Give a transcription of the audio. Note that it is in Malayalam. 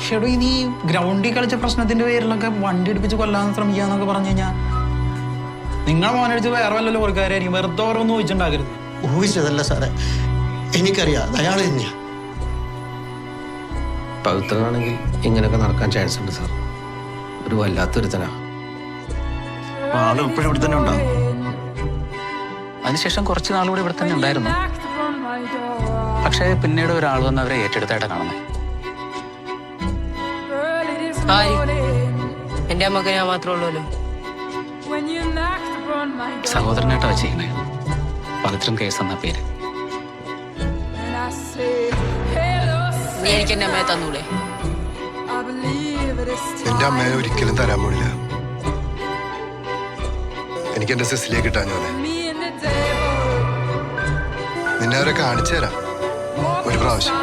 ഷെഡു ഇനി ഗ്രൗണ്ടിൽ കളിച്ച പ്രശ്നത്തിന്റെ പേരിലൊക്കെ വണ്ടി എടുപ്പിച്ച് കൊല്ലാൻ ശ്രമിക്കാന്നൊക്കെ പറഞ്ഞു കഴിഞ്ഞാൽ നിങ്ങളെ മോനടിച്ച് വേറെ വല്ല ലോറിക്കാരായിരിക്കും. വെറുതെ ഓരോന്നും ഊഹിച്ചുണ്ടാകരുത്. ഊഹിച്ചതല്ല സാറേ, എനിക്കറിയാം അയാൾ തന്നെയാ. പവിത്രനാണെങ്കിൽ ഇങ്ങനെയൊക്കെ നടക്കാൻ ചാൻസ് ഉണ്ട് സാർ. ഒരു വല്ലാത്തൊരുത്തനാ. ആള് ഇപ്പോഴും ഇവിടെ തന്നെ ഉണ്ടാവും. അതിനുശേഷം കുറച്ച് നാളുകൂടി ഇവിടെ തന്നെ ഉണ്ടായിരുന്നു. പക്ഷേ പിന്നീട് ഒരാൾ വന്ന് അവരെ ഏറ്റെടുത്തായിട്ട് കാണുന്നത്. എന്റെ അമ്മക്ക് ഞാൻ മാത്രമേ ഉള്ളൂല്ലോ. സഹോദരനായിട്ടാ ചെയ്യുന്നത്. പവിത്രൻ കേസ് എന്ന പേര്. നീ എനിക്ക് എന്റെ അമ്മയെ തന്നൂടെ? എന്റെ അമ്മയെ ഒരിക്കലും തരാൻ പോണില്ല. എനിക്ക് എന്റെ സിസിലിയെ കിട്ടാൻ ഞാൻ നിന്നെ അവരെ കാണിച്ചു തരാം ഒരു പ്രാവശ്യം.